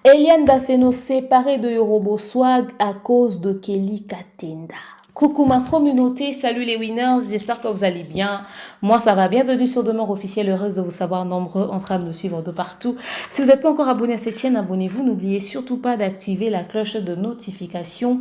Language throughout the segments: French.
Eliane Bafeno séparée de Yorobo Swag à cause de Kelly Katenda. Coucou ma communauté, salut les winners, j'espère que vous allez bien. Moi ça va, bienvenue sur Demeure Officielle, heureuse de vous savoir nombreux en train de me suivre de partout. Si vous n'êtes pas encore abonné à cette chaîne, abonnez-vous, n'oubliez surtout pas d'activer la cloche de notification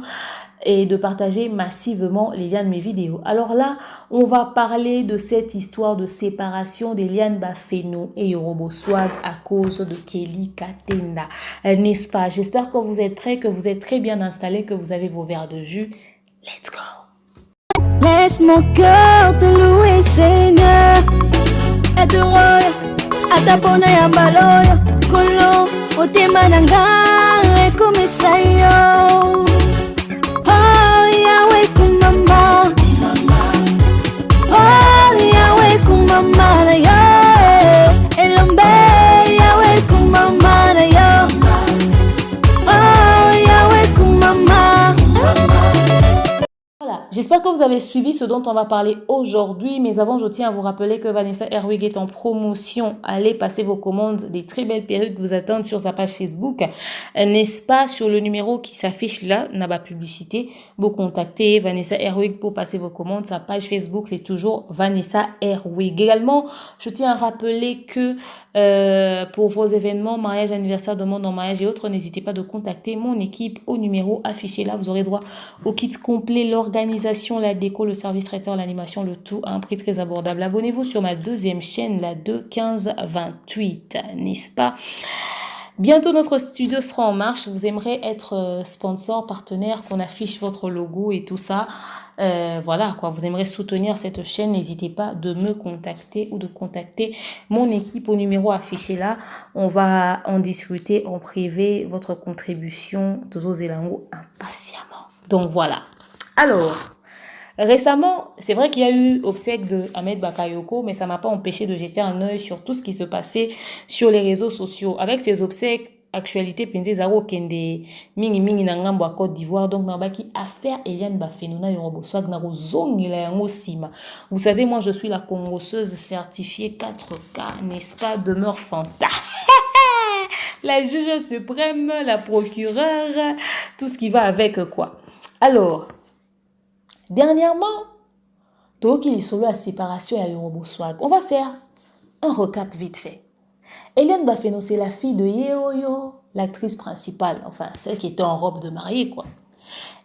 et de partager massivement les liens de mes vidéos. Alors là, on va parler de cette histoire de séparation d'Eliane Bafeno et Yorobo Swag à cause de Kelly Katenda. N'est-ce pas? J'espère que vous êtes prêts, que vous êtes très bien installés, que vous avez vos verres de jus. Let's go! Laisse mon cœur te louer, Seigneur. Et te roya, atapona ya mbaloyo. Kolo, otema nanga, ekome sayo. Oh, Yahweh kumama. Oh, Yahweh kumama na yo. Elombe, Yahweh kumama na yo. Oh, Yahweh kumama. Voilà, j'espère que vous avez suivi ce dont on va parler aujourd'hui, mais avant je tiens à vous rappeler que Vanessa Herwig est en promotion. Allez passer vos commandes, des très belles perruques vous attendent sur sa page Facebook, n'est-ce pas, sur le numéro qui s'affiche là, n'a pas publicité, vous contactez Vanessa Herwig pour passer vos commandes, sa page Facebook c'est toujours Vanessa Herwig. Également, je tiens à rappeler que pour vos événements, mariage, anniversaire, demande en mariage et autres, n'hésitez pas de contacter mon équipe au numéro affiché là, vous aurez droit au kit complet, l'organisation, la déco, le service traiteur, l'animation, le tout à un prix très abordable. Abonnez-vous sur ma deuxième chaîne, la 21528, n'est-ce pas? Bientôt notre studio sera en marche. Vous aimeriez être sponsor, partenaire, qu'on affiche votre logo et tout ça. Voilà quoi, vous aimeriez soutenir cette chaîne, n'hésitez pas de me contacter ou de contacter mon équipe au numéro affiché là. On va en discuter en privé, votre contribution de Zozelango impatiemment. Donc voilà. Alors, récemment, c'est vrai qu'il y a eu obsèque de Ahmed Bakayoko, mais ça m'a pas empêché de jeter un œil sur tout ce qui se passait sur les réseaux sociaux. Avec ces obsèques, actualité Penze Zaro Kende mingi mingi na ngambo à Côte d'Ivoire, donc na baki affaire Eliane Bafeno na Yorobo Swag na rozongi la yango sima. Vous savez, moi je suis la congosseuse certifiée 4K, n'est-ce pas, demeure Fanta. La juge suprême, la procureure, tout ce qui va avec quoi. Alors, dernièrement, Toki solo à séparation à Yorobo Swag. On va faire un recap vite fait. Eliane Bafeno, c'est la fille de Yeoyo, l'actrice principale, enfin celle qui était en robe de mariée quoi.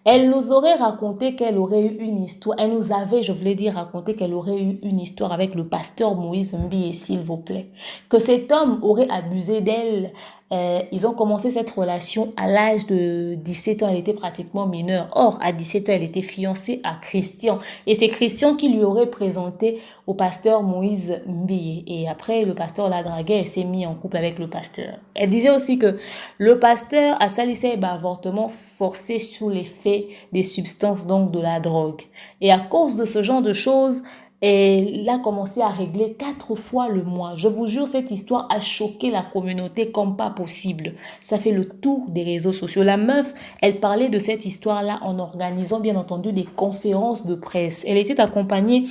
Elle nous aurait raconté qu'elle aurait eu une histoire, elle nous avait, je voulais dire, raconté qu'elle aurait eu une histoire avec le pasteur Moïse Mbié, s'il vous plaît. Que cet homme aurait abusé d'elle. Ils ont commencé cette relation à l'âge de 17 ans, elle était pratiquement mineure. Or, à 17 ans, elle était fiancée à Christian. Et c'est Christian qui lui aurait présenté au pasteur Moïse Mbié. Et après, le pasteur la draguait, elle s'est mis en couple avec le pasteur. Elle disait aussi que le pasteur a salissé avortement forcé sous l'effet des substances, donc de la drogue. Et à cause de ce genre de choses, elle a commencé à régler 4 fois le mois. Je vous jure, cette histoire a choqué la communauté comme pas possible. Ça fait le tour des réseaux sociaux. La meuf, elle parlait de cette histoire-là en organisant bien entendu des conférences de presse. Elle était accompagnée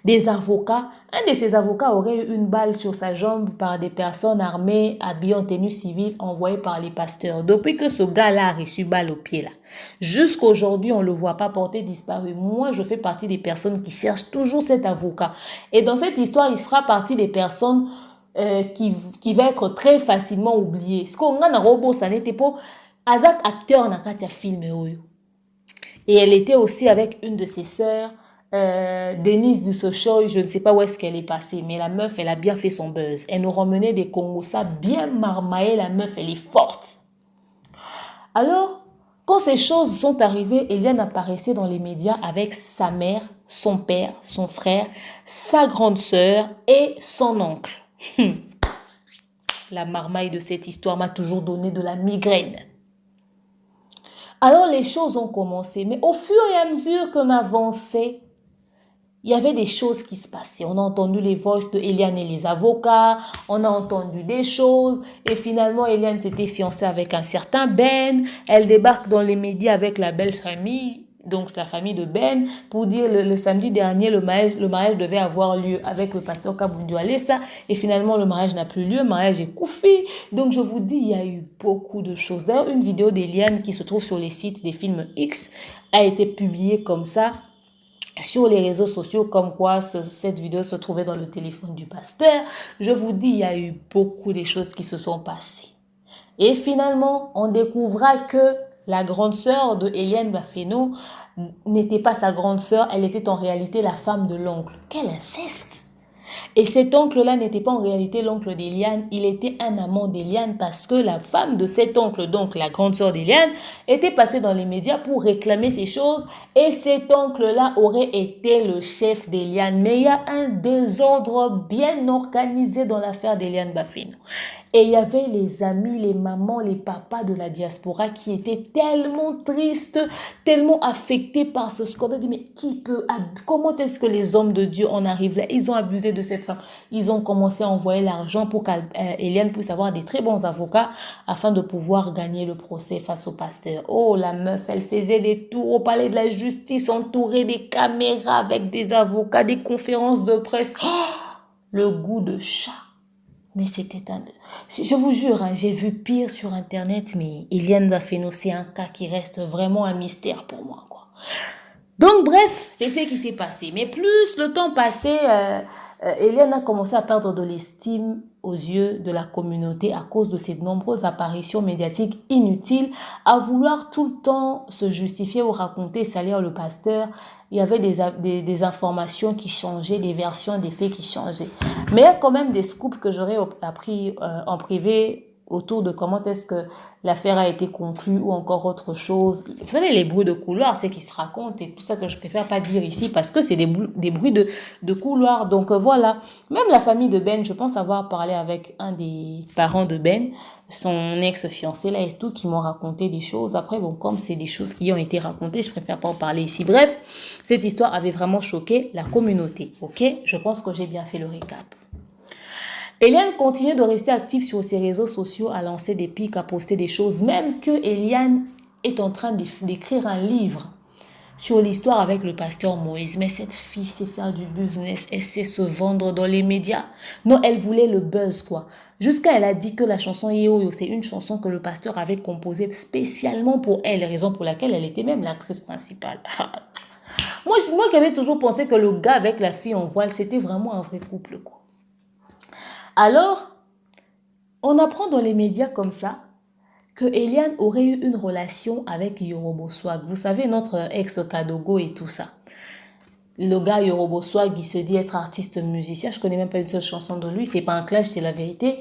des avocats. Un de ces avocats aurait eu une balle sur sa jambe par des personnes armées, habillées en tenue civile, envoyées par les pasteurs. Depuis que ce gars-là a reçu balle au pied, là, jusqu'à aujourd'hui, on ne le voit pas porter disparu. Moi, je fais partie des personnes qui cherchent toujours cet avocat. Et dans cette histoire, il fera partie des personnes qui va être très facilement oubliées. Ce qu'on a dans Robo, ça n'était pas Azak acteur dans un film. Et elle était aussi avec une de ses sœurs, Denise du Sochoy, je ne sais pas où est-ce qu'elle est passée, mais la meuf, elle a bien fait son buzz. Elle nous ramenait des Congossas bien marmaillés, la meuf, elle est forte. Alors, quand ces choses sont arrivées, Eliane apparaissait dans les médias avec sa mère, son père, son frère, sa grande sœur et son oncle. La marmaille de cette histoire m'a toujours donné de la migraine. Alors les choses ont commencé, mais au fur et à mesure qu'on avançait, il y avait des choses qui se passaient. On a entendu les voix de Eliane et les avocats, on a entendu des choses, et finalement Eliane s'était fiancée avec un certain Ben, elle débarque dans les médias avec la belle famille, donc c'est la famille de Ben, pour dire le samedi dernier, le mariage devait avoir lieu avec le pasteur Kabundu Alessa, et finalement le mariage n'a plus lieu, le mariage est couffé. Donc je vous dis, il y a eu beaucoup de choses. D'ailleurs, une vidéo d'Eliane qui se trouve sur les sites des films X a été publiée comme ça sur les réseaux sociaux, comme quoi cette vidéo se trouvait dans le téléphone du pasteur. Je vous dis, il y a eu beaucoup de choses qui se sont passées. Et finalement, on découvrira que la grande sœur de Eliane Bafeno n'était pas sa grande sœur, elle était en réalité la femme de l'oncle. Quel inceste! Et cet oncle-là n'était pas en réalité l'oncle d'Eliane, il était un amant d'Eliane parce que la femme de cet oncle, donc la grande sœur d'Eliane, était passée dans les médias pour réclamer ces choses et cet oncle-là aurait été le chef d'Eliane. Mais il y a un désordre bien organisé dans l'affaire d'Eliane Bafeno. Et il y avait les amis, les mamans, les papas de la diaspora qui étaient tellement tristes, tellement affectés par ce scandale. Mais comment est-ce que les hommes de Dieu en arrivent là? Ils ont abusé de cette femme. Ils ont commencé à envoyer l'argent pour qu'Eliane puisse avoir des très bons avocats afin de pouvoir gagner le procès face au pasteur. Oh, la meuf, elle faisait des tours au palais de la justice, entourée des caméras avec des avocats, des conférences de presse. Oh, le goût de chat. Mais c'était un... Je vous jure, hein, j'ai vu pire sur Internet, mais Eliane Bafeno, c'est un cas qui reste vraiment un mystère pour moi, quoi. Donc, bref, c'est ce qui s'est passé. Mais plus le temps passait, Eliane a commencé à perdre de l'estime aux yeux de la communauté à cause de ses nombreuses apparitions médiatiques inutiles, à vouloir tout le temps se justifier ou raconter, salir le pasteur. Il y avait des informations qui changeaient, des versions des faits qui changeaient. Mais il y a quand même des scoops que j'aurais appris en privé autour de comment est-ce que l'affaire a été conclue ou encore autre chose. Vous savez, les bruits de couloir, c'est qui se racontent et tout ça que je préfère pas dire ici parce que c'est des bruits de couloir. Donc voilà, même la famille de Ben, je pense avoir parlé avec un des parents de Ben, son ex-fiancé là et tout, qui m'ont raconté des choses. Après, bon, comme c'est des choses qui ont été racontées, je préfère pas en parler ici. Bref, cette histoire avait vraiment choqué la communauté, ok? Je pense que j'ai bien fait le récap. Eliane continue de rester active sur ses réseaux sociaux, à lancer des pics, à poster des choses, même que Eliane est en train d'écrire un livre sur l'histoire avec le pasteur Moïse. Mais cette fille sait faire du business, elle sait se vendre dans les médias. Non, elle voulait le buzz, quoi. Jusqu'à elle a dit que la chanson Yo, c'est une chanson que le pasteur avait composée spécialement pour elle, raison pour laquelle elle était même l'actrice principale. Moi qui avais toujours pensé que le gars avec la fille en voile, c'était vraiment un vrai couple, quoi. Alors, on apprend dans les médias comme ça que Eliane aurait eu une relation avec Yorobo Swag. Vous savez, notre ex-Kadogo et tout ça. Le gars Yorobo Swag, il se dit être artiste musicien. Je connais même pas une seule chanson de lui. C'est pas un clash, c'est la vérité.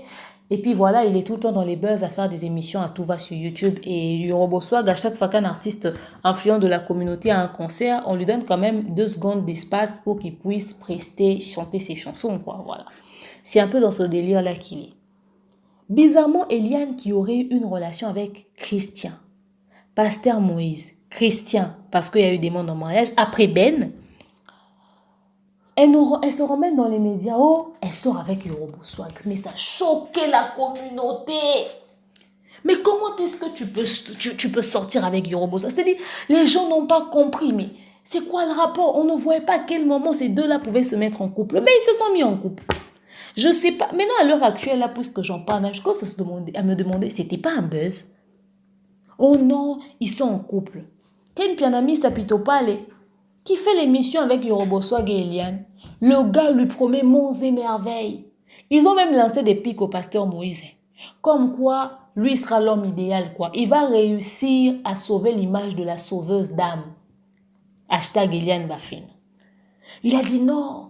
Et puis voilà, il est tout le temps dans les buzz à faire des émissions à tout va sur YouTube. Et Yorobo Swag, à chaque fois qu'un artiste influent de la communauté a un concert, on lui donne quand même 2 secondes d'espace pour qu'il puisse prester, chanter ses chansons, quoi. Voilà. C'est un peu dans ce délire-là qu'il est. Bizarrement, Eliane qui aurait eu une relation avec Christian, pasteur Moïse, Christian, parce qu'il y a eu des demandes en mariage, après Ben, elle se ramène dans les médias, oh, elle sort avec Yorobo Swag, mais ça a choqué la communauté. Mais comment est-ce que tu peux sortir avec Yorobo Swag? C'est-à-dire, les gens n'ont pas compris, mais c'est quoi le rapport? On ne voyait pas à quel moment ces deux-là pouvaient se mettre en couple, mais ils se sont mis en couple. Je sais pas. Maintenant, à l'heure actuelle, là, puisque j'en parle, je commence à me demander, c'était pas un buzz? Oh non, ils sont en couple. Ken Pianami Sapito Pale, qui fait l'émission avec Yorobo Swag et Eliane. Le gars lui promet monts et merveilles. Ils ont même lancé des pics au pasteur Moïse. Comme quoi, lui sera l'homme idéal, quoi. Il va réussir à sauver l'image de la sauveuse d'âme. Hashtag Eliane Bafeno. Il a dit non.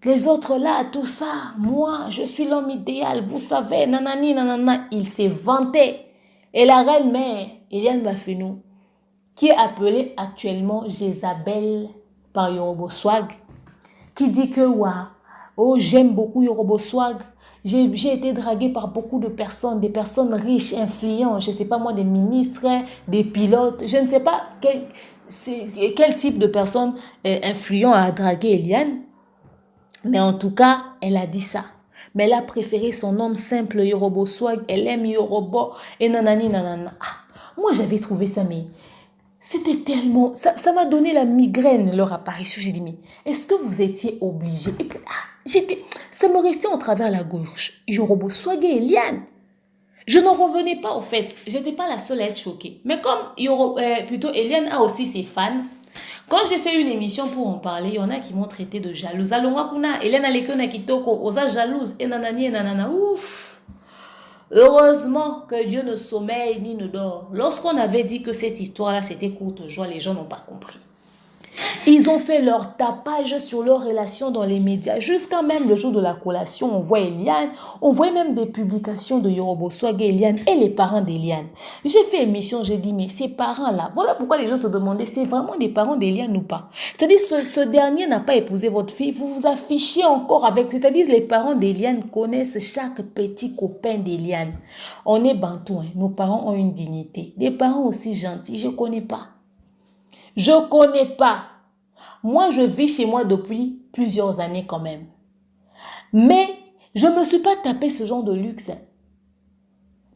Les autres là, tout ça, moi, je suis l'homme idéal, vous savez, nanani, nanana. Il s'est vanté. Et la reine-mère, Eliane Bafeno, qui est appelée actuellement Jézabel par Yorobo Swag, qui dit que, oh, j'aime beaucoup Yorobo Swag. J'ai été draguée par beaucoup de personnes, des personnes riches, influentes, je ne sais pas moi, des ministres, des pilotes, je ne sais pas quel type de personnes influentes a dragué Eliane. Mais en tout cas, elle a dit ça. Mais elle a préféré son homme simple, Yorobo Swag. Elle aime Yorobo et nanani nanana. Ah, moi, j'avais trouvé ça, mais C'était tellement... Ça m'a donné la migraine, leur apparition. J'ai dit, mais est-ce que vous étiez obligés? Et puis, ça me restait en travers la gorge. Yorobo Swag et Eliane. Je n'en revenais pas, au fait. Je n'étais pas la seule à être choquée. Mais comme plutôt Eliane a aussi ses fans, quand j'ai fait une émission pour en parler, il y en a qui m'ont traité de jalouse. Alonga kuna, Eliane Alekona Kitoko, osa jalouse, et nanani et nanana, ouf. Heureusement que Dieu ne sommeille ni ne dort. Lorsqu'on avait dit que cette histoire-là, c'était courte joie, les gens n'ont pas compris. Ils ont fait leur tapage sur leurs relations dans les médias. Jusqu'à même le jour de la collation, on voit Eliane. On voit même des publications de Yorobo Swag et Eliane et les parents d'Eliane. J'ai fait émission, j'ai dit, mais ces parents-là, voilà pourquoi les gens se demandaient, c'est vraiment des parents d'Eliane ou pas? C'est-à-dire, ce dernier n'a pas épousé votre fille, vous vous affichez encore avec... C'est-à-dire, les parents d'Eliane connaissent chaque petit copain d'Eliane. On est bantou, hein. Nos parents ont une dignité. Des parents aussi gentils, je ne connais pas. Je ne connais pas. Moi, je vis chez moi depuis plusieurs années quand même. Mais je ne me suis pas tapé ce genre de luxe.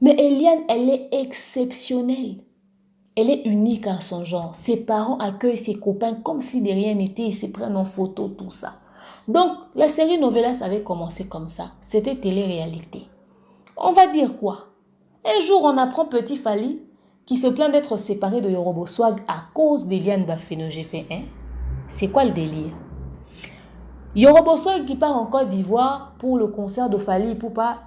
Mais Eliane, elle est exceptionnelle. Elle est unique en son genre. Ses parents accueillent ses copains comme si de rien n'était. Ils se prennent en photo, tout ça. Donc, la série Novelas avait commencé comme ça. C'était télé-réalité. On va dire quoi? Un jour, on apprend Petit Fally qui se plaint d'être séparé de Yorobo Swag à cause d'Eliane Bafeno. J'ai fait, hein? C'est quoi le délire? Yorobo Swag qui part en Côte d'Ivoire pour le concert de Fally Ipupa,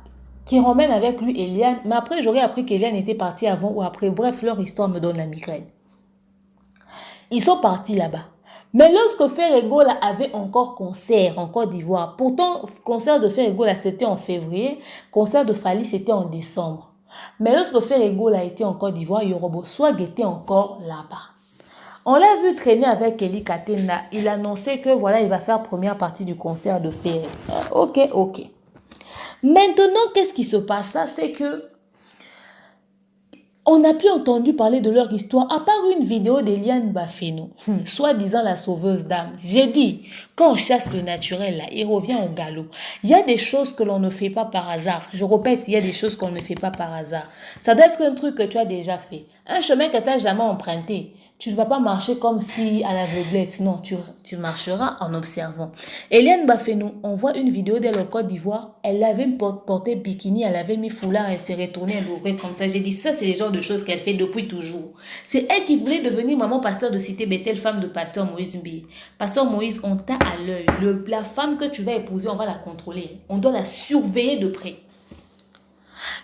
qui ramène avec lui Eliane. Mais après, j'aurais appris qu'Eliane était partie avant ou après. Bref, leur histoire me donne la migraine. Ils sont partis là-bas. Mais lorsque Ferregola avait encore concert en Côte d'Ivoire, pourtant, concert de Ferregola, c'était en février, concert de Fally, c'était en décembre. Mais lorsque Ferregola était en Côte d'Ivoire, Yorobo Swag était encore là-bas. On l'a vu traîner avec Kelly Katenda. Il annonçait que voilà, il va faire première partie du concert de Ferré. Ok. Maintenant, qu'est-ce qui se passe? Ça, c'est que on n'a plus entendu parler de leur histoire, à part une vidéo d'Eliane Bafeno, soi-disant la sauveuse d'âme. J'ai dit, quand on chasse le naturel, là, il revient au galop. Il y a des choses que l'on ne fait pas par hasard. Je répète, il y a des choses qu'on ne fait pas par hasard. Ça doit être un truc que tu as déjà fait. Un chemin que tu n'as jamais emprunté. Tu ne vas pas marcher comme si à l'aveuglette. Non, tu marcheras en observant. Eliane Bafeno, on voit une vidéo d'elle au Côte d'Ivoire. Elle avait porté bikini, elle avait mis foulard, elle s'est retournée, elle ouvrait comme ça. J'ai dit, ça, c'est le genre de choses qu'elle fait depuis toujours. C'est elle qui voulait devenir maman pasteur de Cité Bethel, femme de pasteur Moïse Mbi. Pasteur Moïse, on t'a à l'œil. La femme que tu vas épouser, on va la contrôler. On doit la surveiller de près.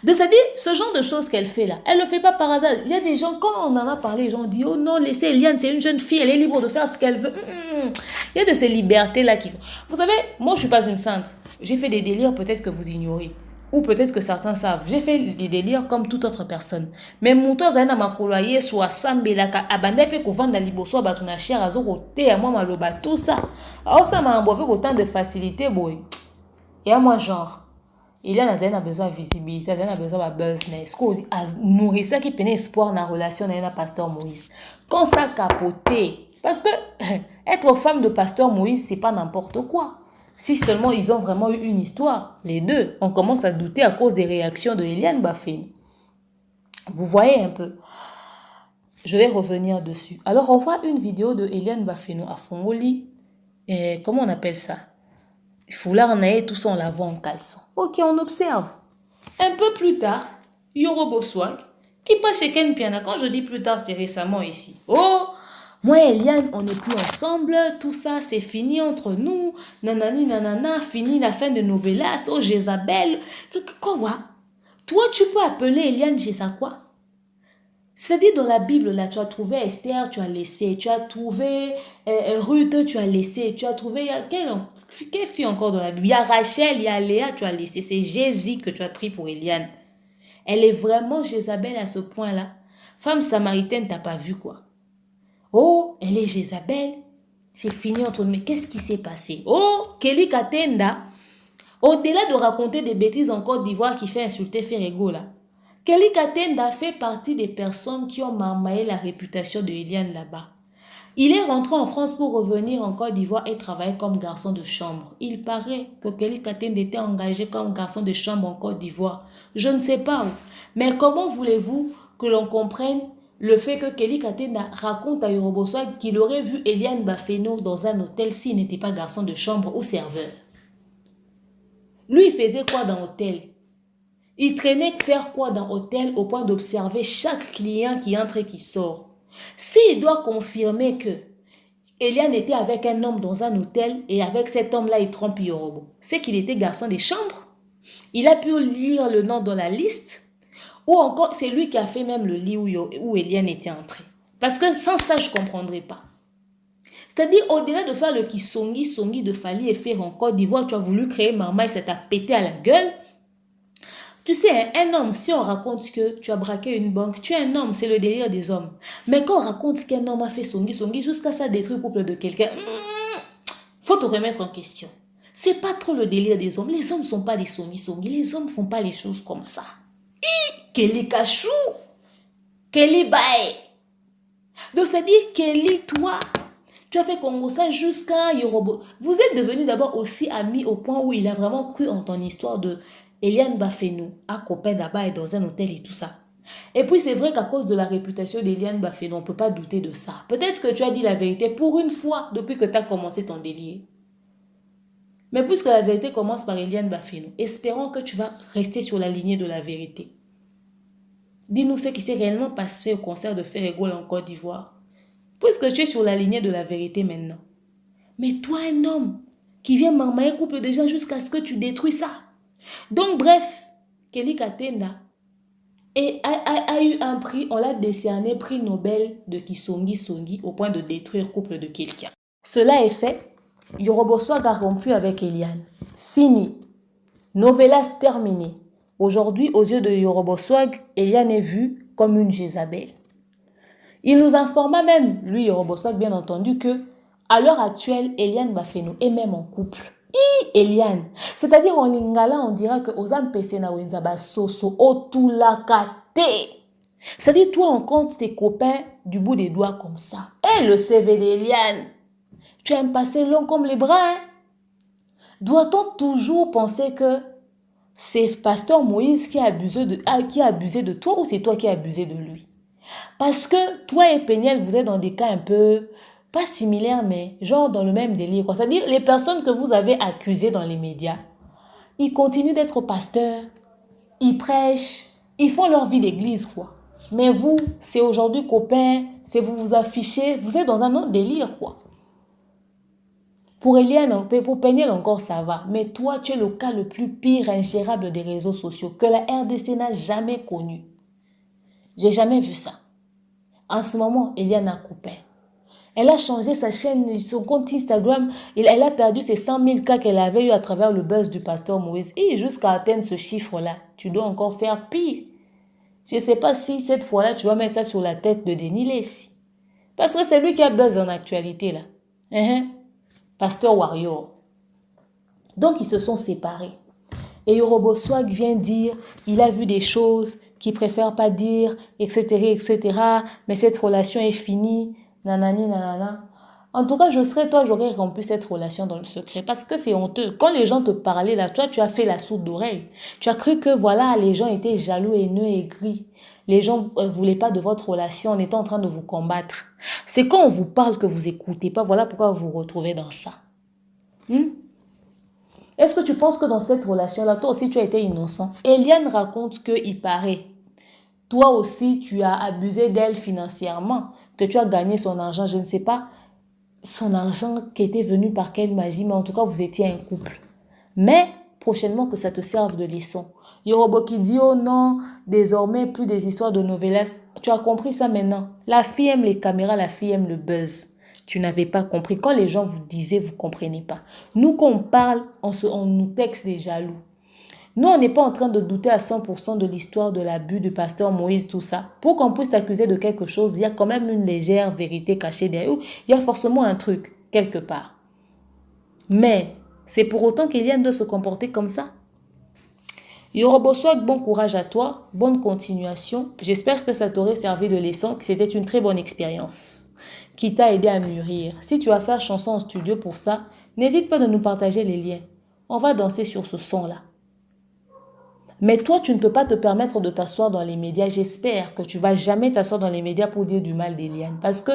C'est-à-dire, ce genre de choses qu'elle fait là, elle ne le fait pas par hasard. Il y a des gens, quand on en a parlé, les gens disent, oh non, laissez Eliane, c'est une jeune fille, elle est libre de faire ce qu'elle veut. Il y a de ces libertés-là qui... Vous savez, moi, je ne suis pas une sainte. J'ai fait des délires, peut-être que vous ignorez. Ou peut-être que certains savent. J'ai fait des délires comme toute autre personne. Mais mon tour, c'est ma coloyer, soit sambelaka, abandé, puis qu'on vend la liboso, batuna cher, azo, côté, à moi, maloba, tout ça. Alors, ça m'a envoyé autant de facilité, boy. Et à moi, genre. Il y a besoin de visibilité, il y a besoin de business. Nourrir ça qui peine espoir dans la relation avec le pasteur Moïse. Quand ça capoté, parce que être femme de pasteur Moïse, c'est pas n'importe quoi. Si seulement ils ont vraiment eu une histoire, les deux, on commence à douter à cause des réactions de Eliane Bafeno. Vous voyez un peu. Je vais revenir dessus. Alors, on voit une vidéo de Eliane Bafeno à Fongoli. Comment on appelle ça? Foulard en aille, tout ça on la voit en caleçon. Ok, on observe. Un peu plus tard, Yorobo Swag, qui passe chez Ken Piana. Quand je dis plus tard, c'est récemment ici. Oh, moi et Eliane, on n'est plus ensemble. Tout ça, c'est fini entre nous. Nanani, nanana, fini la fin de Novelas. Oh, Jézabel. Quoi? Toi, tu peux appeler Eliane Jézabel quoi? C'est-à-dire dans la Bible, là, tu as trouvé Esther, tu as laissé, tu as trouvé Ruth, tu as laissé, tu as trouvé, quelle fille encore dans la Bible? Il y a Rachel, il y a Léa, tu as laissé. C'est Jésus que tu as pris pour Eliane. Elle est vraiment Jézabel à ce point-là. Femme samaritaine, t'as pas vu quoi? Oh, elle est Jézabel. C'est fini entre nous. Mais qu'est-ce qui s'est passé? Oh, Kelly Katenda, au-delà de raconter des bêtises en Côte d'Ivoire qui fait insulter Ferrego, là. Kelly Katenda fait partie des personnes qui ont marmaillé la réputation de Eliane là-bas. Il est rentré en France pour revenir en Côte d'Ivoire et travailler comme garçon de chambre. Il paraît que Kelly Katenda était engagé comme garçon de chambre en Côte d'Ivoire. Je ne sais pas où. Mais comment voulez-vous que l'on comprenne le fait que Kelly Katenda raconte à Yoruba Swag qu'il aurait vu Eliane Bafeno dans un hôtel s'il n'était pas garçon de chambre ou serveur. Lui, il faisait quoi dans l'hôtel? Il traînait faire quoi dans l'hôtel au point d'observer chaque client qui entre et qui sort. S'il doit confirmer que Eliane était avec un homme dans un hôtel et avec cet homme-là, il trompe Yorobo, c'est qu'il était garçon des chambres. Il a pu lire le nom dans la liste ou encore c'est lui qui a fait même le lit où Eliane était entrée. Parce que sans ça, je ne comprendrais pas. C'est-à-dire, au-delà de faire le kisongi de Fally et faire en Côte d'Ivoire, tu as voulu créer Marmaille, ça t'a pété à la gueule. Tu sais, un homme, si on raconte que tu as braqué une banque, tu es un homme, c'est le délire des hommes. Mais quand on raconte qu'un homme a fait songi jusqu'à ça détruire le couple de quelqu'un, faut te remettre en question. C'est pas trop le délire des hommes. Les hommes ne sont pas des songi. Les hommes ne font pas les choses comme ça. Kelly Kachou, Kelly Bae. Donc, c'est-à-dire, Kelly, toi, tu as fait Congo ça jusqu'à Yorobo. Vous êtes devenus d'abord aussi amis au point où il a vraiment cru en ton histoire de Eliane Bafeno, à copain d'abord et dans un hôtel et tout ça. Et puis c'est vrai qu'à cause de la réputation d'Eliane Bafeno, on ne peut pas douter de ça. Peut-être que tu as dit la vérité pour une fois depuis que tu as commencé ton délire. Mais puisque la vérité commence par Eliane Bafeno, espérons que tu vas rester sur la lignée de la vérité. Dis-nous ce qui s'est réellement passé au concert de Ferrégol en Côte d'Ivoire. Puisque tu es sur la lignée de la vérité maintenant. Mais toi, un homme qui vient marmailler couple de gens jusqu'à ce que tu détruis ça. Donc, bref, Kelly Katenda a eu un prix, on l'a décerné, prix Nobel de Kisongi au point de détruire couple de quelqu'un. Cela est fait, Yoruba Swag a rompu avec Eliane. Fini. Novelas terminé. Aujourd'hui, aux yeux de Yoruba Swag, Eliane est vue comme une Jézabel. Il nous informa même, lui, Yoruba Swag, bien entendu, que à l'heure actuelle, Eliane Bafeno est même en couple. Eliane. C'est-à-dire en lingala, on dira que Ozam Pesena Wenzaba Soso Otulakate. C'est-à-dire, toi, on compte tes copains du bout des doigts comme ça. Et le CV d'Eliane. Tu as un passé long comme les bras. Hein? Doit-on toujours penser que c'est Pasteur Moïse qui a abusé de toi ou c'est toi qui as abusé de lui? Parce que toi et Peniel, vous êtes dans des cas un peu, pas similaires, mais genre dans le même délire. C'est-à-dire, les personnes que vous avez accusées dans les médias, ils continuent d'être pasteurs, ils prêchent, ils font leur vie d'église, quoi. Mais vous, c'est aujourd'hui copains, c'est vous vous affichez, vous êtes dans un autre délire, quoi. Pour Eliane, pour Peniel encore, ça va. Mais toi, tu es le cas le plus pire, ingérable des réseaux sociaux que la RDC n'a jamais connu. J'ai jamais vu ça. En ce moment, Eliane a coupé. Elle a changé sa chaîne, son compte Instagram. Elle a perdu ses 100 000 cas qu'elle avait eu à travers le buzz du pasteur Moïse. Et jusqu'à atteindre ce chiffre-là, tu dois encore faire pire. Je ne sais pas si cette fois-là, tu vas mettre ça sur la tête de Denis Lessi. Parce que c'est lui qui a buzz en actualité, là. Pasteur Warrior. Donc, ils se sont séparés. Et Yoruba Swag vient dire, il a vu des choses qu'il préfère pas dire, etc., etc. Mais cette relation est finie, nanani, nanana. En tout cas, je serais toi, j'aurais rompu cette relation dans le secret. Parce que c'est honteux. Quand les gens te parlaient là, toi, tu as fait la sourde d'oreille. Tu as cru que, voilà, les gens étaient jaloux, haineux et gris. Les gens ne voulaient pas de votre relation, on était en train de vous combattre. C'est quand on vous parle que vous écoutez pas. Voilà pourquoi vous vous retrouvez dans ça. Est-ce que tu penses que dans cette relation-là, toi aussi, tu as été innocent? Eliane raconte qu'il paraît. Toi aussi, tu as abusé d'elle financièrement, que tu as gagné son argent, je ne sais pas, son argent qui était venu par quelle magie, mais en tout cas, vous étiez un couple. Mais, prochainement, que ça te serve de leçon. Yoruba qui dit, oh non, désormais, plus des histoires de novelas. Tu as compris ça maintenant. La fille aime les caméras, la fille aime le buzz. Tu n'avais pas compris. Quand les gens vous disaient, vous ne comprenez pas. Nous, quand on parle, on nous texte des jaloux. Nous, on n'est pas en train de douter à 100% de l'histoire de l'abus du pasteur Moïse, tout ça. Pour qu'on puisse t'accuser de quelque chose, il y a quand même une légère vérité cachée derrière. Il y a forcément un truc, quelque part. Mais, c'est pour autant qu'Eliane doit se comporter comme ça. Yoruba Swag, bon courage à toi, bonne continuation. J'espère que ça t'aurait servi de leçon, que c'était une très bonne expérience qui t'a aidé à mûrir. Si tu vas faire chanson en studio pour ça, n'hésite pas de nous partager les liens. On va danser sur ce son-là. Mais toi, tu ne peux pas te permettre de t'asseoir dans les médias. J'espère que tu vas jamais t'asseoir dans les médias pour dire du mal d'Eliane. Parce que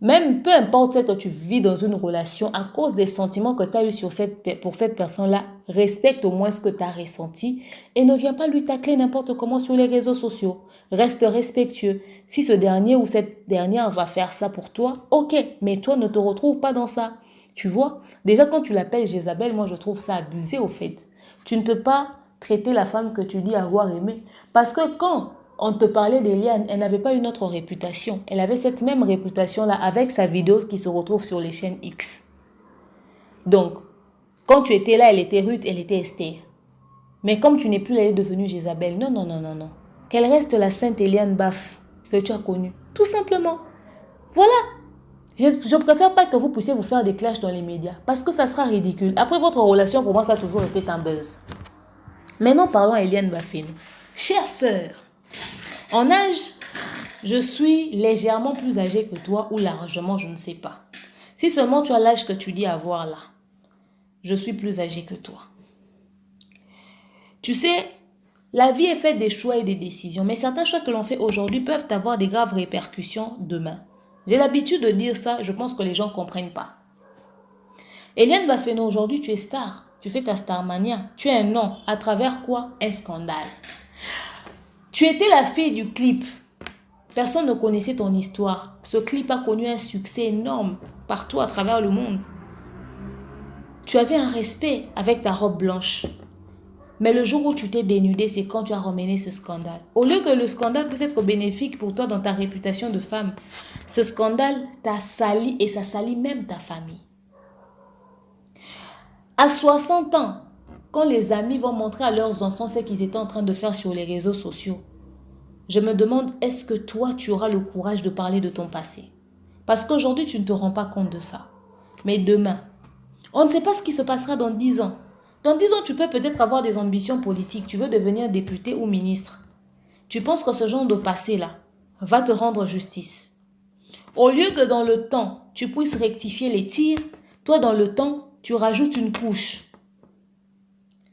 même peu importe ce que tu vis dans une relation, à cause des sentiments que tu as eus pour cette personne-là, respecte au moins ce que tu as ressenti et ne viens pas lui tacler n'importe comment sur les réseaux sociaux. Reste respectueux. Si ce dernier ou cette dernière va faire ça pour toi, ok, mais toi ne te retrouve pas dans ça. Tu vois, déjà quand tu l'appelles Jézabel, moi je trouve ça abusé au fait. Tu ne peux pas traiter la femme que tu dis avoir aimée. Parce que quand on te parlait d'Eliane, elle n'avait pas une autre réputation. Elle avait cette même réputation-là avec sa vidéo qui se retrouve sur les chaînes X. Donc, quand tu étais là, elle était Ruth, elle était Esther. Mais comme tu n'es plus là, elle est devenue Jézabel. Non, non, non, non, non. Qu'elle reste la sainte Eliane Baff que tu as connue. Tout simplement. Voilà. Je préfère pas que vous puissiez vous faire des clashs dans les médias. Parce que ça sera ridicule. Après, votre relation, pour moi, ça a toujours été un buzz. Maintenant, parlons à Eliane Baffin. Chère sœur, en âge, je suis légèrement plus âgée que toi ou largement, je ne sais pas. Si seulement tu as l'âge que tu dis avoir là, je suis plus âgée que toi. Tu sais, la vie est faite des choix et des décisions, mais certains choix que l'on fait aujourd'hui peuvent avoir des graves répercussions demain. J'ai l'habitude de dire ça, je pense que les gens ne comprennent pas. Eliane Bafeno, aujourd'hui, tu es star. Tu fais ta starmania. Tu es un nom. À travers quoi? Un scandale. Tu étais la fille du clip. Personne ne connaissait ton histoire. Ce clip a connu un succès énorme partout à travers le monde. Tu avais un respect avec ta robe blanche. Mais le jour où tu t'es dénudée, c'est quand tu as ramené ce scandale. Au lieu que le scandale puisse être bénéfique pour toi dans ta réputation de femme, ce scandale t'a sali et ça salit même ta famille. À 60 ans, quand les amis vont montrer à leurs enfants ce qu'ils étaient en train de faire sur les réseaux sociaux, je me demande, est-ce que toi, tu auras le courage de parler de ton passé? Parce qu'aujourd'hui, tu ne te rends pas compte de ça. Mais demain, on ne sait pas ce qui se passera dans 10 ans. Dans 10 ans, tu peux peut-être avoir des ambitions politiques. Tu veux devenir député ou ministre. Tu penses que ce genre de passé-là va te rendre justice. Au lieu que dans le temps, tu puisses rectifier les tirs, toi, dans le temps, tu rajoutes une couche.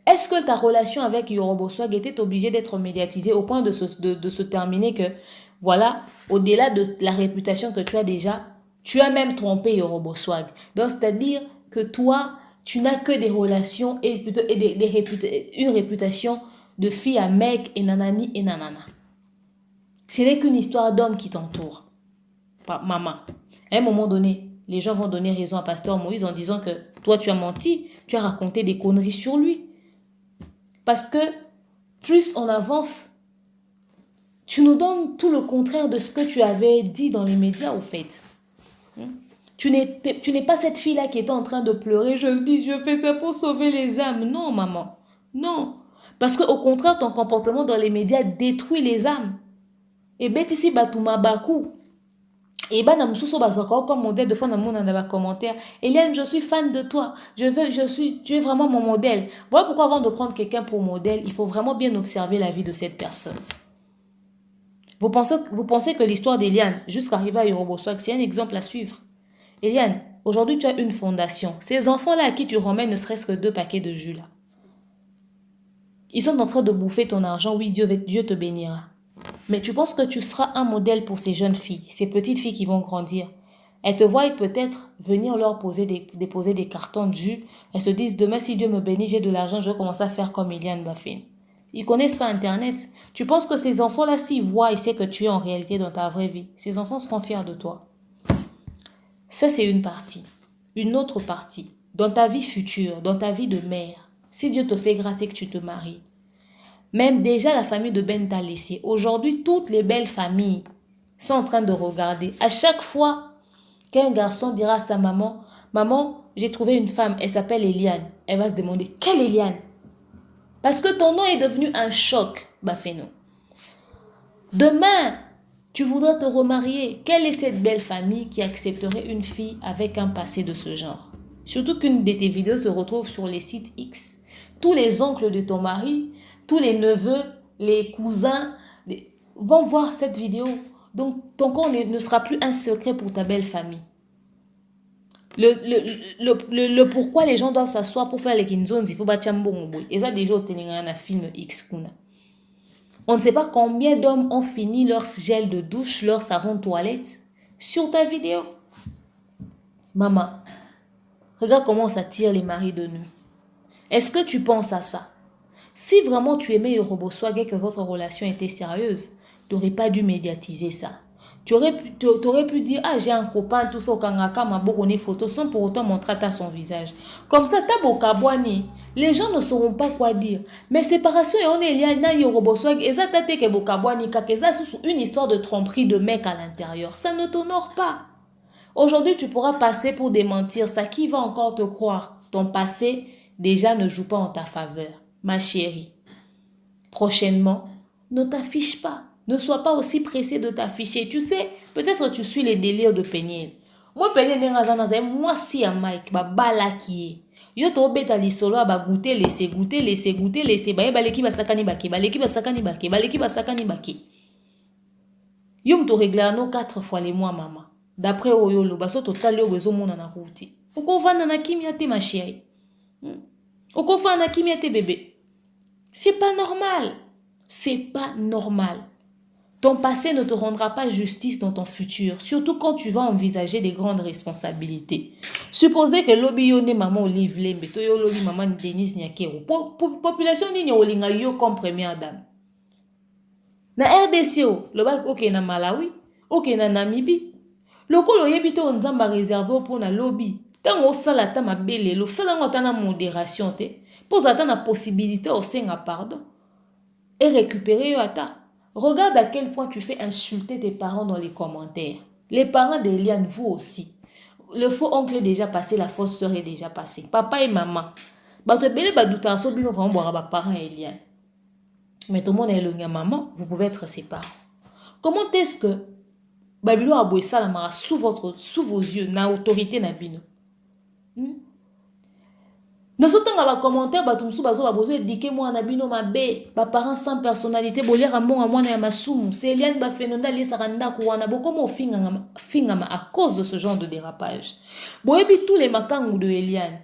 Est-ce que ta relation avec Yoroboswag était obligée d'être médiatisée au point de se terminer que, voilà, au-delà de la réputation que tu as déjà, tu as même trompé Yoroboswag. Donc, c'est-à-dire que toi, tu n'as que des relations et une réputation de fille à mec et nanani et nanana. Ce n'est qu'une histoire d'homme qui t'entoure. Maman, à un moment donné, les gens vont donner raison à Pasteur Moïse en disant que toi, tu as menti, tu as raconté des conneries sur lui. Parce que plus on avance, tu nous donnes tout le contraire de ce que tu avais dit dans les médias, au fait. Tu n'es pas cette fille-là qui était en train de pleurer. Je dis, je fais ça pour sauver les âmes. Non, maman. Non. Parce qu'au contraire, ton comportement dans les médias détruit les âmes. Et Betisi Batouma Bakou. Et ben namsuso bazwaka comme modèle de fois dans mon commentaire. Eliane, je suis fan de toi. Tu es vraiment mon modèle. Voilà pourquoi avant de prendre quelqu'un pour modèle, il faut vraiment bien observer la vie de cette personne. Vous pensez que l'histoire d'Eliane, jusqu'à arriver à Yoroboswag, c'est un exemple à suivre. Eliane, aujourd'hui tu as une fondation. Ces enfants-là à qui tu remets ne serait-ce que 2 paquets de jus là. Ils sont en train de bouffer ton argent. Oui, Dieu te bénira. Mais tu penses que tu seras un modèle pour ces jeunes filles, ces petites filles qui vont grandir. Elles te voient peut-être venir leur déposer des cartons de jus. Elles se disent, demain, si Dieu me bénit, j'ai de l'argent, je vais commencer à faire comme Eliane Bafin. Ils ne connaissent pas Internet. Tu penses que ces enfants-là, s'ils voient, ils savent que tu es en réalité dans ta vraie vie. Ces enfants seront fiers de toi. Ça, c'est une partie. Une autre partie, dans ta vie future, dans ta vie de mère, si Dieu te fait grâce et que tu te maries, même déjà la famille de Ben t'a laissé. Aujourd'hui, toutes les belles familles sont en train de regarder. À chaque fois qu'un garçon dira à sa maman, « Maman, j'ai trouvé une femme, elle s'appelle Eliane. » Elle va se demander, « Quelle Eliane ?» Parce que ton nom est devenu un choc, Bafeno. Demain, tu voudras te remarier. Quelle est cette belle famille qui accepterait une fille avec un passé de ce genre? Surtout qu'une de tes vidéos se retrouve sur les sites X. Tous les oncles de ton mari, tous les neveux, les cousins vont voir cette vidéo. Donc, ton corps ne sera plus un secret pour ta belle famille. Le pourquoi les gens doivent s'asseoir pour faire les kinzonzi, pour battre mbongo. Et ça, déjà, au un film X. Kuna. On ne sait pas combien d'hommes ont fini leur gel de douche, leur savon de toilette sur ta vidéo. Maman, regarde comment ça tire les maris de nuit. Est-ce que tu penses à ça? Si vraiment tu aimais Yorobo Swag et que votre relation était sérieuse, tu n'aurais pas dû médiatiser ça. Tu aurais pu dire, ah, j'ai un copain, tout ça, au Kangaka, ma bonne photo, sans pour autant montrer à son visage. Comme ça, les gens ne sauront pas quoi dire. Mais séparation, et on est lié à Yorobo Swag, et ça, t'as que Bokabwani, kakeza, c'est une histoire de tromperie de mec à l'intérieur. Ça ne t'honore pas. Aujourd'hui, tu pourras passer pour démentir ça. Qui va encore te croire? Ton passé, déjà, ne joue pas en ta faveur. Ma chérie, prochainement, ne t'affiche pas. Ne sois pas aussi pressé de t'afficher. Tu sais, peut-être tu suis les délires de Péniel. Moi, Péniel, moi, si à Mike, bala qui est. Yo to beta li solo ba goûter, laisser, baleki basakani bake, baleki basakani bake, baleki basakani bake. Yo mto réglano 4 fois les mois, maman. D'après Oyolo, baso total yo bezo mona na routi. Oko vana na kimia te ma chérie. Oko vana na kimia te bébé. C'est pas normal. C'est pas normal. Ton passé ne te rendra pas justice dans ton futur, surtout quand tu vas envisager des grandes responsabilités. Supposez que lobby yone maman Olive Lembe, to yo lobby maman Denise Nyakero. Population ni olinga yo comme première dame. Na RDC, le bac ok na Malawi, ok na Namibie. Lokolo yebite on nzamba réservé pour na lobby. Tango sala ta mabele, lo sala ngota na modération te. Pose ta na possibilité au senga pardon. Et récupérer yo ata. Regarde à quel point tu fais insulter tes parents dans les commentaires. Les parents d'Eliane, vous aussi. Le faux oncle est déjà passé, la fausse sœur est déjà passée. Papa et maman. Bato bele badouta so bino vraiment boire ba parents Eliane. Mais tout le monde est le maman, vous pouvez être ses parents. Comment est-ce que Babilo a boué ça la sous vos yeux, na autorité na bino? Dans ce temps, les commentaires, batumsu bazo ba besoin éduquer moi na bino mabe, ba parents sans personnalité, bolir à moi na masumu. C'est Eliane ba fenonda li saranda kuwana boko mo fingama à cause de ce genre de dérapage. Boyebi tous les makangu de Eliane.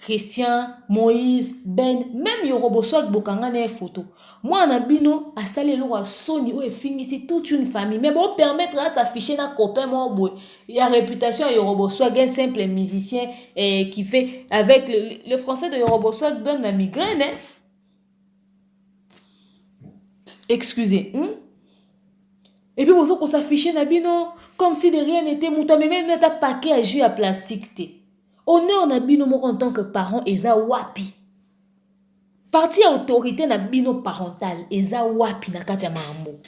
Christian, Moïse, Ben, même Yorobo Swag bokanga na photo. Moi na bino a salé lo a Sony ou fingi c'est toute une famille. Mais bon permettre à s'afficher na copain mo boy. Il y a réputation à Yorobo Swag un simple musicien qui fait avec le français de Yorobo Swag donne la migraine. Hein? Excusez. Et puis vous qu'on s'afficher na bino comme si de rien n'était mouta mais même n'était paquet à jus à plastique té. Honneur na bino moko en tant que parent eza wapi. Parti à autorité na bino parental eza wapi na kati ya maambo.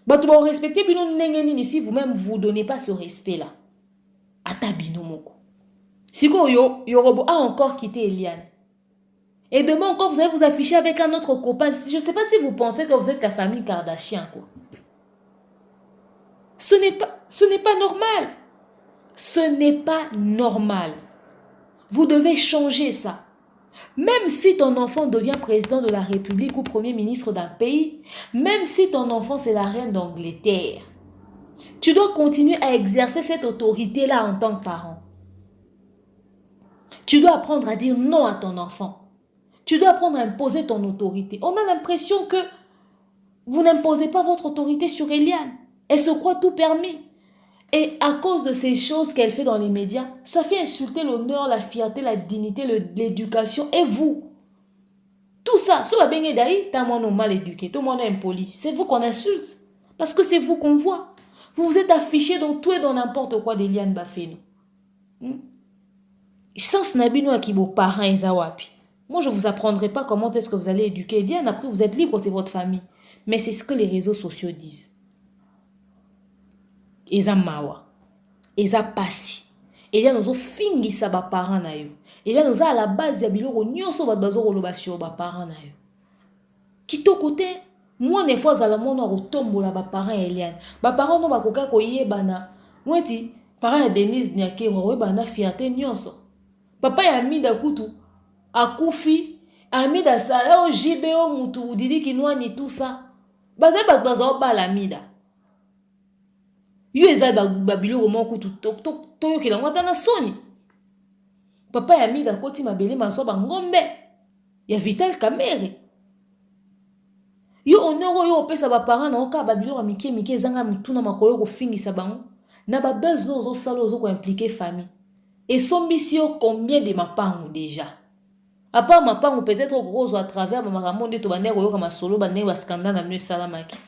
Bato ba respecter bino ndenge nini si vous-même vous donnez pas ce respect là. Ata bino moko. Siko Yorobo a encore quitté Eliane. Et demain encore vous allez vous afficher avec un autre copain. Je sais pas si vous pensez que vous êtes la famille Kardashian quoi. Ce n'est pas normal. Ce n'est pas normal. Vous devez changer ça. Même si ton enfant devient président de la République ou premier ministre d'un pays, même si ton enfant c'est la reine d'Angleterre, tu dois continuer à exercer cette autorité-là en tant que parent. Tu dois apprendre à dire non à ton enfant. Tu dois apprendre à imposer ton autorité. On a l'impression que vous n'imposez pas votre autorité sur Eliane. Elle se croit tout permis. Et à cause de ces choses qu'elle fait dans les médias, ça fait insulter l'honneur, la fierté, la dignité, l'éducation et vous. Tout ça, si vous avez d'ailleurs, t'as mon mal éduqué, tout le monde est impoli. C'est vous qu'on insulte. Parce que c'est vous qu'on voit. Vous vous êtes affiché dans tout et dans n'importe quoi d'Eliane Bafeno. Sans nabino à qui vos parents et zawapi. Moi, je ne vous apprendrai pas comment est-ce que vous allez éduquer Eliane. Après, vous êtes libre, c'est votre famille. Mais c'est ce que les réseaux sociaux disent. Eza mawa, eza pasi. Eliane ozo fingi sa ba parents na yo. Eliane oza à la base ya biloko nyonso ba bazo koloba sur ba parents na yo. Kitoko te, moi ne fois ala mona kotombola ba parents Eliane. Ba parents no bakoka koyebana. Mweti parents ya Denise Nyakero oyebana fierté nyonso. Papa ya Amida Kutu akufi, Amida sa o JBO mutu didi kinwani tout ça. Baza bazo ba la Amida. Yo eza babilo moko Toyo kilangwa tana soni. Papa ya mida koti mabele maso bangombe. Ya Vital Kamerhe. Yo honoro yo opesa ba parents na oka ba biloko mike zanga mutuna makolo ko fingisa bango. Na ba buzz no zo salo zo ko impliquer famille. Et sombisi yo combien de mapangu déjà? À part mapangu peut-être au à travers ma maramonde to bandeko yo kama solo bandeko ba scandale na mieux salamaki.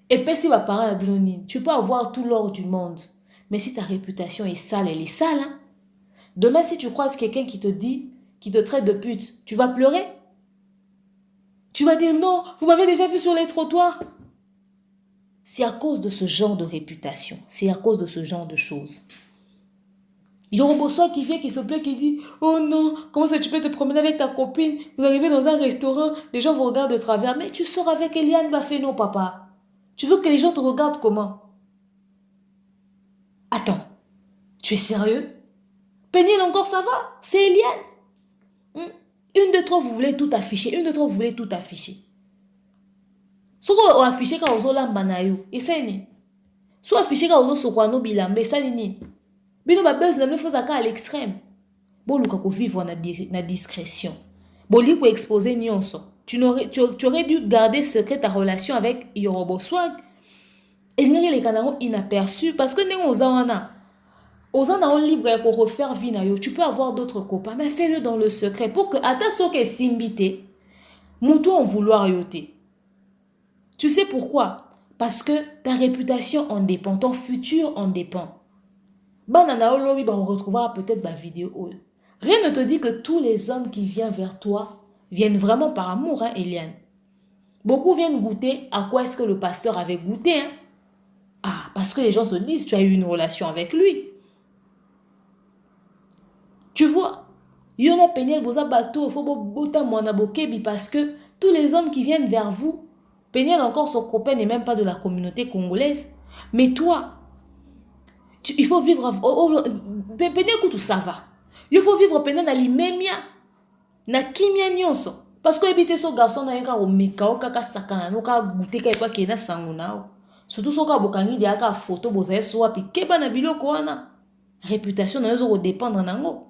Et puis si ba parents na bilonine, tu peux avoir tout l'or du monde, mais si ta réputation est sale, elle est sale. Hein? Demain si tu croises quelqu'un qui te dit, qui te traite de pute, tu vas pleurer? Tu vas dire non, vous m'avez déjà vu sur les trottoirs. C'est à cause de ce genre de réputation. C'est à cause de ce genre de choses. Yoroboso qui vient, qui se plaît, qui dit oh non, comment ça tu peux te promener avec ta copine? Vous arrivez dans un restaurant, les gens vous regardent de travers. Mais tu sors avec Eliane Bafeno, papa. Tu veux que les gens te regardent comment? Attends, tu es sérieux? Péniel encore, ça va? C'est Eliane. Une de trois, vous voulez tout afficher. Une de trois, vous voulez tout afficher. Ce qu'on affiche quand on a l'ambanayo, et c'est ni. Soit affiché quand on a sokwano bilambe, ça ni. Bino ba buzz na me faut à l'extrême. Bon luka ko vivre na discrétion. Bon li ko exposer nyonso. Tu aurais dû garder secret ta relation avec Yorobo Swag. Et les canaux inaperçus parce que nengo ozawana. Ozana on libre pour refaire vie na yo. Tu peux avoir d'autres copains mais fais-le dans le secret pour que ata soke simbité. Moutou en vouloir yoté. Tu sais pourquoi? Parce que ta réputation en dépend, ton futur en dépend. Banana olobi on retrouvera peut-être ma vidéo. Rien ne te dit que tous les hommes qui viennent vers toi viennent vraiment par amour, hein, Eliane. Beaucoup viennent goûter à quoi est-ce que le pasteur avait goûté, hein. Ah, parce que les gens se disent, tu as eu une relation avec lui. Tu vois, Yona Peniel Boza Bato, il faut bota mwana bokebi parce que tous les hommes qui viennent vers vous, Peniel encore son copain n'est même pas de la communauté congolaise, mais toi, il faut vivre. Peniel Koutou, ça va. Il faut vivre Peniel na limemia, na kimia nyonso. Parce que habiter ce garçon na yaka omeka okaka sakana no ka goûter ka pas kena sanguna. Surtout soka bokangi de aka photo bozaye so wapi keba na biloko wana. Réputation na yo dépendre nango.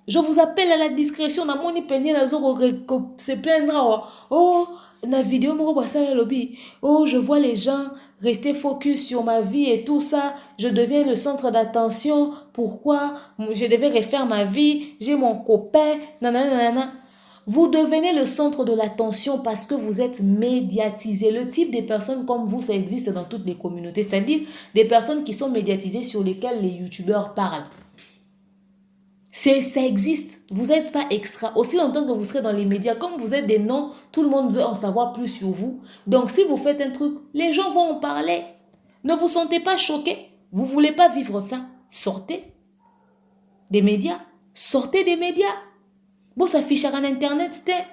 Je vous appelle à la discrétion na moni Peniel na zo se plaindra. Oh, na vidéo moko basala lobby. Oh, je vois les gens rester focus sur ma vie et tout ça. Je deviens le centre d'attention. Pourquoi? Je devais refaire ma vie. J'ai mon copain. Nanana. Vous devenez le centre de l'attention parce que vous êtes médiatisé. Le type de personnes comme vous, ça existe dans toutes les communautés. C'est-à-dire des personnes qui sont médiatisées sur lesquelles les youtubeurs parlent. Ça existe. Vous n'êtes pas extra. Aussi longtemps que vous serez dans les médias, comme vous êtes des noms, tout le monde veut en savoir plus sur vous. Donc, si vous faites un truc, les gens vont en parler. Ne vous sentez pas choqué. Vous ne voulez pas vivre ça. Sortez des médias. Sortez des médias. Bon, ça affiche en internet, c'était.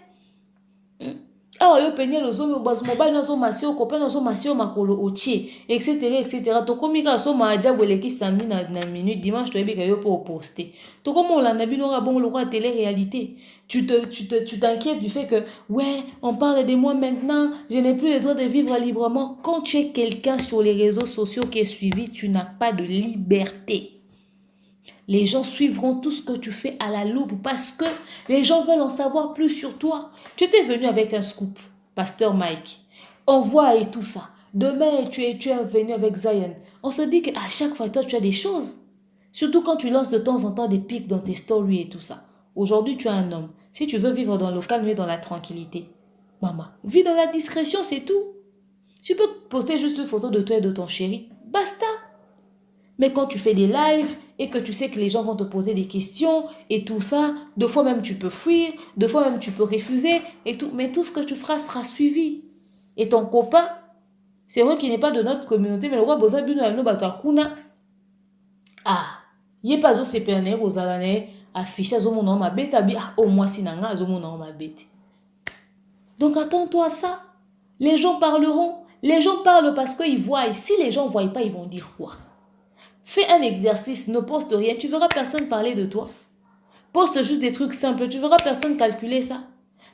Ah, yo penye le zomi bas mobile na zo masio copain na zo masio makolo otie etc. To komika so ma dia weleki samedi na minute dimanche to ebika yo pour poster. To comme on l'a bino ka bon le roi télé réalité. Tu t'inquiètes du fait que ouais, on parle de moi maintenant, je n'ai plus le droit de vivre librement. Quand tu es quelqu'un sur les réseaux sociaux qui est suivi, tu n'as pas de liberté. Les gens suivront tout ce que tu fais à la loupe parce que les gens veulent en savoir plus sur toi. Tu étais venu avec un scoop, Pasteur Mike. On voit et tout ça. Demain, tu es venu avec Zion. On se dit qu'à chaque fois, toi, tu as des choses. Surtout quand tu lances de temps en temps des pics dans tes stories et tout ça. Aujourd'hui, tu es un homme. Si tu veux vivre dans le calme et dans la tranquillité, maman, vis dans la discrétion, c'est tout. Tu peux poster juste une photo de toi et de ton chéri. Basta. Mais quand tu fais des lives et que tu sais que les gens vont te poser des questions et tout ça, deux fois même tu peux fuir, deux fois même tu peux refuser et tout. Mais tout ce que tu feras sera suivi. Et ton copain, c'est vrai qu'il n'est pas de notre communauté, mais le roi Boza Bino no Batakuna. Ah, il n'est pas au CPN, aux années, affiché à Zomo ma bête, au moins sinanga à Zomo ma bête. Donc attends-toi à ça. Les gens parleront. Les gens parlent parce qu'ils voient. Et si les gens ne voient pas, ils vont dire quoi? Fais un exercice, ne poste rien. Tu verras personne parler de toi. Poste juste des trucs simples. Tu verras personne calculer ça.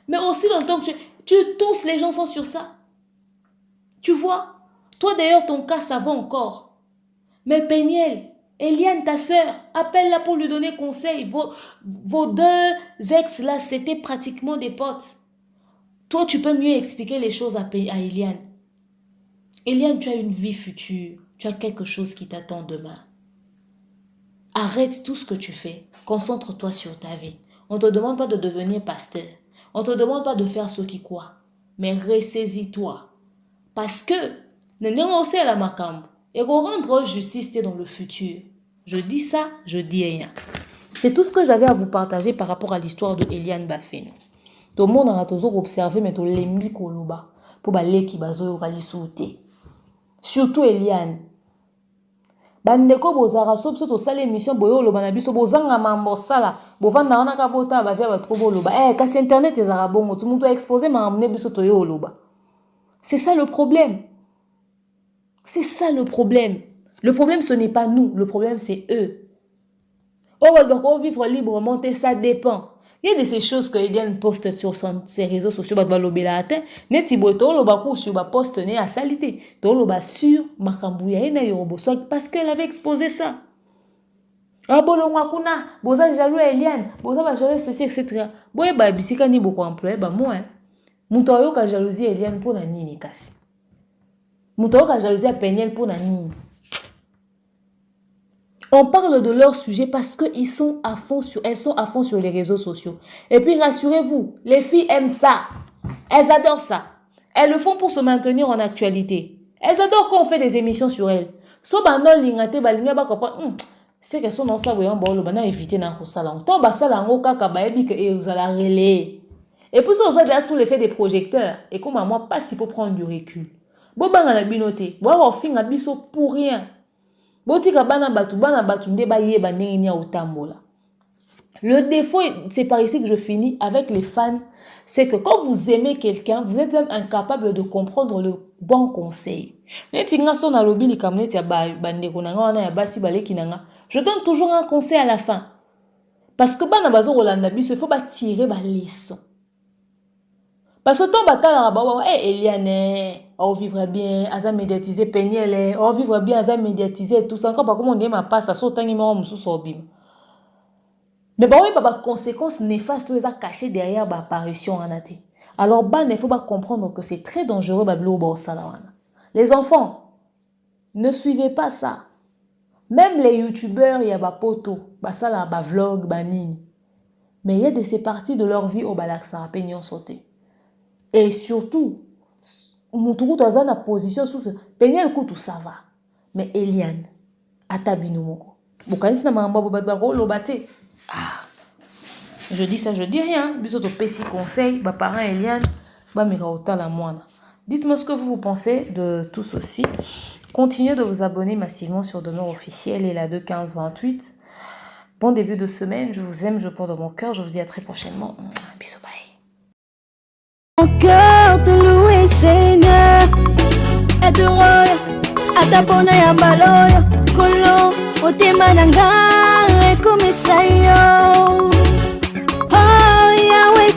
Mais aussi longtemps que tu tous les gens sont sur ça. Tu vois? Toi d'ailleurs, ton cas, ça va encore. Mais Peniel, Eliane, ta sœur, appelle-la pour lui donner conseil. Vos deux ex là, c'était pratiquement des potes. Toi, tu peux mieux expliquer les choses à Eliane. Eliane, tu as une vie future. Tu as quelque chose qui t'attend demain. Arrête tout ce que tu fais. Concentre-toi sur ta vie. On ne te demande pas de devenir pasteur. On ne te demande pas de faire ce qui croit. Mais ressaisis-toi. Parce que, aussi à la macambe. Et rendre justice dans le futur. Je dis ça, je dis rien. C'est tout ce que j'avais à vous partager par rapport à l'histoire de Eliane Bafeno. Tout le monde a toujours observé, mais tout l'embi koloba. Pour balé qui bazo yokali sauter. Surtout Eliane. Bandeko bozara sob to sala émission boyo loba na biso bozanga mambo sala. Bovanda wana ka bota ba via ba trop loba. Kasi internet ezara bongo, tout le monde doit exposer ma amne biso to yo loba. C'est ça le problème. C'est ça le problème. Le problème, ce n'est pas nous. Le problème, c'est eux. Oh, vivre librement, ça dépend. Il y a de ces choses que Eliane poste sur ses réseaux sociaux. Parce qu'elle avait exposé ça. Ah bon, boza jaloux Eliane, boza jaloux ceci, etc. Boye ba bisika ni beaucoup employé, ba moi. Muto yoka jalousie Eliane pour na nini kasi. Muto yoka jalousie Peniel pour na nini. On parle de leur sujet parce qu'elles sont à fond sur les réseaux sociaux. Et puis rassurez-vous, les filles aiment ça. Elles adorent ça. Elles le font pour se maintenir en actualité. Elles adorent quand on fait des émissions sur elles. So banol lingate balinga ba comprendre. C'est que son ça voyant bon le éviter na kosala. Tant ba sala ngo kaka ba ebi que vous allez relayer. Et puis ça vous a sous l'effet des projecteurs et comme moi pas si pour prendre du recul. Bo banga na binoté. Bo wa finga biso pour rien. Le défaut, c'est par ici que je finis avec les fans, c'est que quand vous aimez quelqu'un, vous êtes même incapable de comprendre le bon conseil. Je donne toujours un conseil à la fin. Parce que il faut tirer les leçons. Parce que toi, Eliane, on vivra bien, Aza médiatisé, Peniel, on vivra bien, Aza médiatisé, tout ça. Encore pas comment on dit, ma passe, ça saute un immense sous son bim. Mais bah oui, bah, conséquences néfastes, tout ça caché derrière bah, apparition en athée. Alors, bah, il faut pas comprendre que c'est très dangereux, bah, les enfants, ne suivez pas ça. Même les youtubeurs, il y a bah, poto, bah, ça là, bah, vlog, bah, nini. Mais il y a de ces parties de leur vie au balak, ça a peignon sauté. Et surtout, Moutougou dans une position sous ce Peniel tout ça va. Mais Eliane, atabino moko. Bokani na mamba bobadbako lobate. Ah. Je dis ça, je dis rien. Biso to pesi conseil, ba parent Eliane, ba miraota la moine. Dites-moi ce que vous pensez de tout ceci. Continuez de vous abonner massivement sur Demeure officielle et la 21528. Bon début de semaine, je vous aime, je porte dans mon cœur, je vous dis à très prochainement. Bisous, bye. Mon cœur te loue, Seigneur, et te roya, atapona ya mbaloyo, kolo, otema nanga, rekomisa yo. Oh, Yahweh